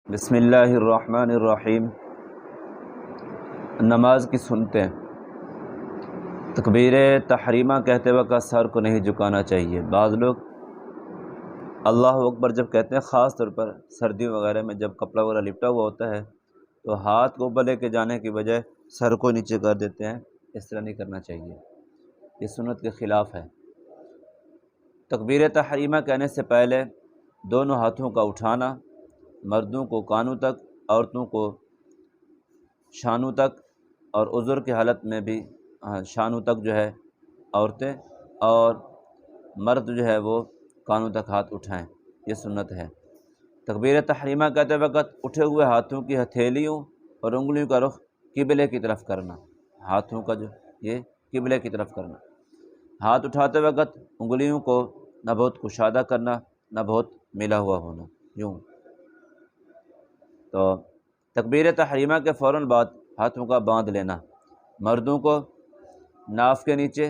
بسم اللہ الرحمن الرحیم۔ نماز کی سنتیں۔ تکبیر تحریمہ کہتے وقت سر کو نہیں جھکانا چاہیے۔ بعض لوگ اللہ اکبر جب کہتے ہیں، خاص طور پر سردیوں وغیرہ میں جب کپڑا وغیرہ لپٹا ہوا ہوتا ہے تو ہاتھ کو اوپر لے کے جانے کی بجائے سر کو نیچے کر دیتے ہیں۔ اس طرح نہیں کرنا چاہیے، یہ سنت کے خلاف ہے۔ تکبیر تحریمہ کہنے سے پہلے دونوں ہاتھوں کا اٹھانا، مردوں کو کانوں تک، عورتوں کو شانوں تک، اور عذر کی حالت میں بھی شانوں تک جو ہے عورتیں، اور مرد جو ہے وہ کانوں تک ہاتھ اٹھائیں، یہ سنت ہے۔ تکبیر تحریمہ کہتے وقت اٹھے ہوئے ہاتھوں کی ہتھیلیوں اور انگلیوں کا رخ قبلے کی طرف کرنا، ہاتھوں کا جو یہ قبلے کی طرف کرنا۔ ہاتھ اٹھاتے وقت انگلیوں کو نہ بہت کشادہ کرنا نہ بہت ملا ہوا ہونا، یوں۔ تو تکبیر تحریمہ کے فوراً بعد ہاتھوں کا باندھ لینا، مردوں کو ناف کے نیچے،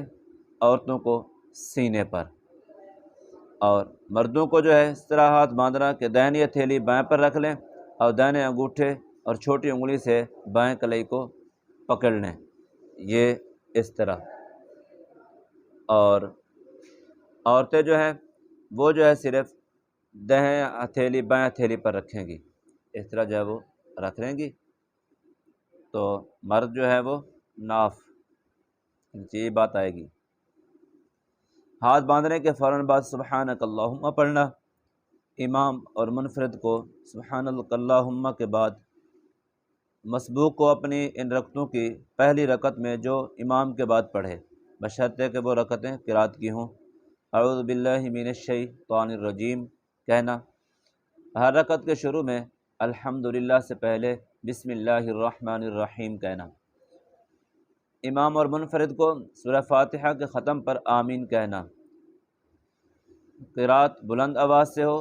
عورتوں کو سینے پر، اور مردوں کو جو ہے اس طرح ہاتھ باندھنا کہ دائنی ہتھیلی بائیں پر رکھ لیں اور دائنے انگوٹھے اور چھوٹی انگلی سے بائیں کلائی کو پکڑ لیں، یہ اس طرح۔ اور عورتیں جو ہیں وہ جو ہے صرف دائیں ہتھیلی بائیں ہتھیلی پر رکھیں گی، اس طرح جو ہے وہ رکھ لیں گی۔ تو مرد جو ہے وہ ناف، یہ بات آئے گی۔ ہاتھ باندھنے کے فوراً بعد سبحانک اللہم پڑھنا، امام اور منفرد کو سبحانک اللہم کے بعد مسبوق کو اپنی ان رکعتوں کی پہلی رکعت میں جو امام کے بعد پڑھے، بشرطے کہ وہ رکعتیں قرات کی ہوں، اعوذ باللہ من الشیطان الرجیم کہنا، ہر رکعت کے شروع میں الحمدللہ سے پہلے بسم اللہ الرحمن الرحیم کہنا۔ امام اور منفرد کو سورہ فاتحہ کے ختم پر آمین کہنا۔ قرات بلند آواز سے ہو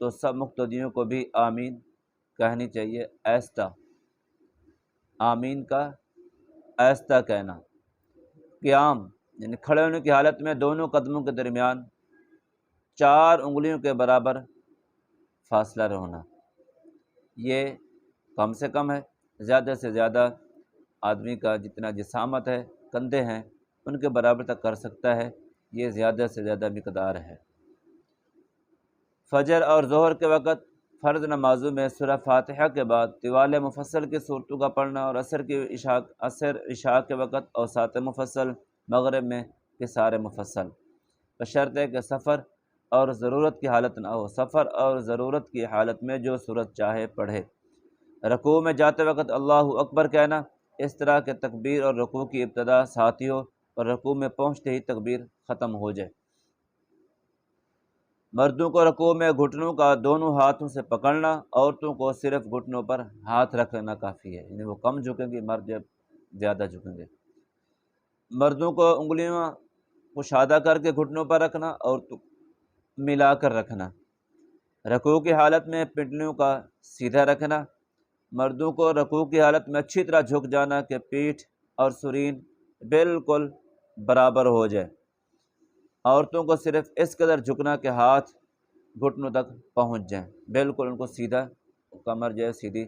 تو سب مقتدیوں کو بھی آمین کہنی چاہیے، آہستہ، آمین کا آہستہ کہنا۔ قیام یعنی کھڑے ہونے کی حالت میں دونوں قدموں کے درمیان 4 انگلیوں کے برابر فاصلہ رہنا، یہ کم سے کم ہے۔ زیادہ سے زیادہ آدمی کا جتنا جسامت ہے، کندھے ہیں، ان کے برابر تک کر سکتا ہے، یہ زیادہ سے زیادہ مقدار ہے۔ فجر اور ظہر کے وقت فرض نمازوں میں سورہ فاتحہ کے بعد طوال مفصل کی صورتوں کا پڑھنا، اور عصر عشاء کے وقت اوساط مفصل، مغرب میں قصار مفصل، بشرطے کہ سفر اور ضرورت کی حالت نہ ہو۔ سفر اور ضرورت کی حالت میں جو صورت چاہے پڑھے۔ رکوع میں جاتے وقت اللہ اکبر کہنا، اس طرح کہ تکبیر اور رکوع کی ابتدا ساتھ ہی ہو اور رکوع میں پہنچتے ہی تکبیر ختم ہو جائے۔ مردوں کو رکوع میں گھٹنوں کا دونوں ہاتھوں سے پکڑنا، عورتوں کو صرف گھٹنوں پر ہاتھ رکھنا کافی ہے، یعنی وہ کم جھکیں گی، مرد جب زیادہ جھکیں گے۔ مردوں کو انگلیاں کشادہ کر کے گھٹنوں پر رکھنا، عورتوں ملا کر رکھنا۔ رکوع کی حالت میں پنڈلیوں کا سیدھا رکھنا، مردوں کو رکوع کی حالت میں اچھی طرح جھک جانا کہ پیٹھ اور سرین بالکل برابر ہو جائے۔ عورتوں کو صرف اس قدر جھکنا کہ ہاتھ گھٹنوں تک پہنچ جائیں، بالکل ان کو سیدھا، کمر جو ہے سیدھی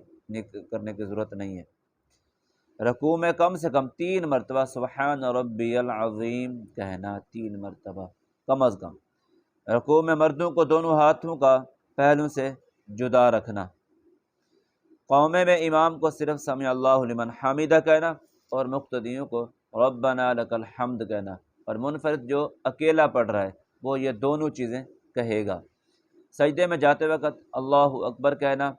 کرنے کی ضرورت نہیں ہے۔ رکوع میں کم سے کم 3 مرتبہ سبحان ربی العظیم کہنا، 3 مرتبہ کم از کم۔ رکوع میں مردوں کو دونوں ہاتھوں کا پہلوں سے جدا رکھنا۔ قومے میں امام کو صرف سمع اللہ لمن حمیدہ کہنا اور مقتدیوں کو ربنا لک الحمد کہنا، اور منفرد جو اکیلا پڑھ رہا ہے وہ یہ دونوں چیزیں کہے گا۔ سجدے میں جاتے وقت اللہ اکبر کہنا،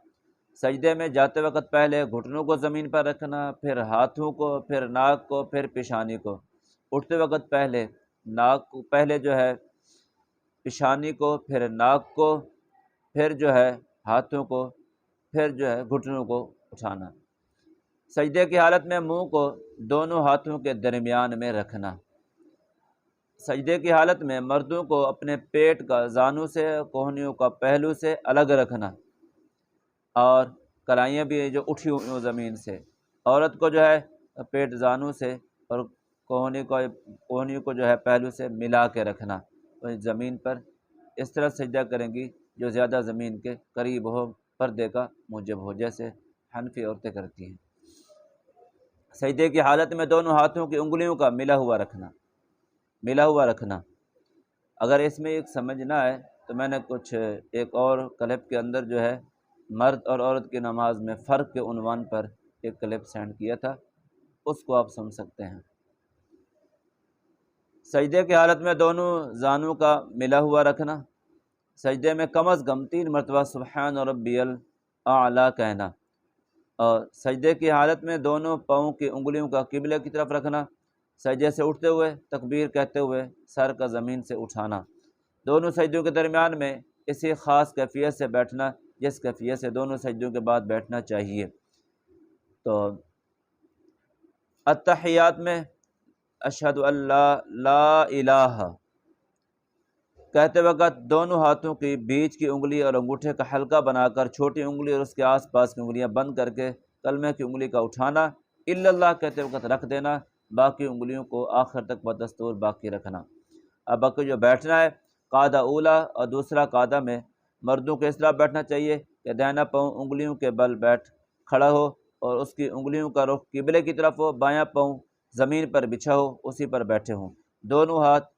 سجدے میں جاتے وقت پہلے گھٹنوں کو زمین پر رکھنا، پھر ہاتھوں کو، پھر ناک کو، پھر پیشانی کو۔ اٹھتے وقت پہلے ناک کو، پہلے جو ہے پیشانی کو، پھر ناک کو، پھر جو ہے ہاتھوں کو، پھر جو ہے گھٹنوں کو اٹھانا۔ سجدے کی حالت میں منہ کو دونوں ہاتھوں کے درمیان میں رکھنا۔ سجدے کی حالت میں مردوں کو اپنے پیٹ کا زانوں سے، کوہنیوں کا پہلو سے الگ رکھنا، اور کلائیاں بھی جو اٹھی ہوئی ہوں زمین سے۔ عورت کو جو ہے پیٹ زانوں سے اور کوہنیوں کو جو ہے پہلو سے ملا کے رکھنا، اور زمین پر اس طرح سجدہ کریں گی جو زیادہ زمین کے قریب ہو، پردے کا موجب ہو، جیسے حنفی عورتیں کرتی ہیں۔ سجدے کی حالت میں دونوں ہاتھوں کی انگلیوں کا ملا ہوا رکھنا۔ اگر اس میں ایک سمجھ نہ آئے تو میں نے کچھ ایک اور کلپ کے اندر جو ہے مرد اور عورت کی نماز میں فرق کے عنوان پر ایک کلپ سینڈ کیا تھا، اس کو آپ سن سکتے ہیں۔ سجدے کی حالت میں دونوں زانوں کا ملا ہوا رکھنا، سجدے میں کم از کم 3 مرتبہ سبحان ربی الاعلیٰ کہنا، اور سجدے کی حالت میں دونوں پاؤں کی انگلیوں کا قبلے کی طرف رکھنا، سجدے سے اٹھتے ہوئے تکبیر کہتے ہوئے سر کا زمین سے اٹھانا، دونوں سجدوں کے درمیان میں اسی خاص کیفیت سے بیٹھنا جس کیفیت سے دونوں سجدوں کے بعد بیٹھنا چاہیے۔ تو التحیات میں اشہد اللہ لا الہ کہتے وقت دونوں ہاتھوں کی بیچ کی انگلی اور انگوٹھے کا حلقہ بنا کر چھوٹی انگلی اور اس کے آس پاس کی انگلیاں بند کر کے کلمے کی انگلی کا اٹھانا، الا اللہ کہتے وقت رکھ دینا، باقی انگلیوں کو آخر تک بدستور باقی رکھنا۔ اب باقی جو بیٹھنا ہے، قاعدہ اولا اور دوسرا قاعدہ میں مردوں کو اس طرح بیٹھنا چاہیے کہ دائنا پاؤں انگلیوں کے بل بیٹھ کھڑا ہو اور اس کی انگلیوں کا رخ قبلے کی طرف ہو، بایاں پاؤں زمین پر بچھا ہو، اسی پر بیٹھے ہوں، دونوں ہاتھ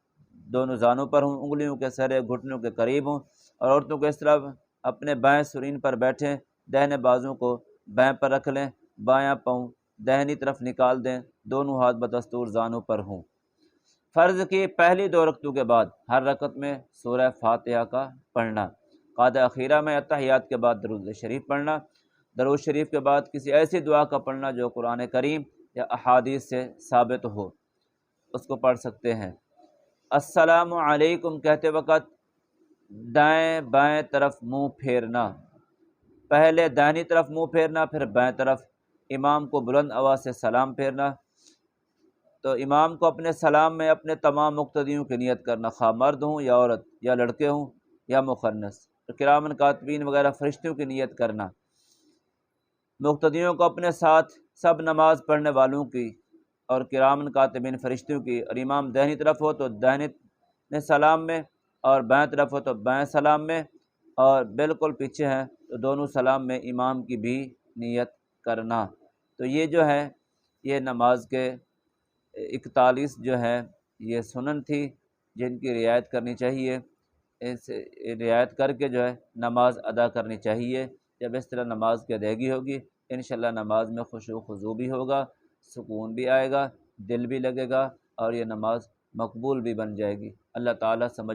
دونوں زانوں پر ہوں، انگلیوں کے سرے گھٹنوں کے قریب ہوں، اور عورتوں کو اس طرح اپنے بائیں سرین پر بیٹھیں، دہنے بازوں کو بائیں پر رکھ لیں، بایاں پاؤں دہنی طرف نکال دیں، دونوں ہاتھ بدستور زانوں پر ہوں۔ فرض کی پہلی 2 رکعتوں کے بعد ہر رکعت میں سورہ فاتحہ کا پڑھنا، قاعدہ اخیرہ میں اتحیات کے بعد درود شریف پڑھنا، درود شریف کے بعد کسی ایسی دعا کا پڑھنا جو قرآن کریم یا احادیث سے ثابت ہو، اس کو پڑھ سکتے ہیں۔ السلام علیکم کہتے وقت دائیں بائیں طرف منہ پھیرنا، پہلے دائنی طرف منہ پھیرنا پھر بائیں طرف، امام کو بلند آواز سے سلام پھیرنا، تو امام کو اپنے سلام میں اپنے تمام مقتدیوں کی نیت کرنا، خواہ مرد ہوں یا عورت یا لڑکے ہوں یا مخنث، کرامن کاتبین وغیرہ فرشتوں کی نیت کرنا، مقتدیوں کو اپنے ساتھ سب نماز پڑھنے والوں کی اور کرامن کاتبین فرشتوں کی، اور امام دہنی طرف ہو تو دہنے سلام میں اور بائیں طرف ہو تو بائیں سلام میں، اور بالکل پیچھے ہیں تو دونوں سلام میں امام کی بھی نیت کرنا۔ تو یہ جو ہے یہ نماز کے 41 جو ہے یہ سنن تھی جن کی رعایت کرنی چاہیے، اس رعایت کر کے جو ہے نماز ادا کرنی چاہیے۔ جب اس طرح نماز کی ادائیگی ہوگی انشاءاللہ نماز میں خشوع و خضوع بھی ہوگا، سکون بھی آئے گا، دل بھی لگے گا، اور یہ نماز مقبول بھی بن جائے گی۔ اللہ تعالیٰ سمجھ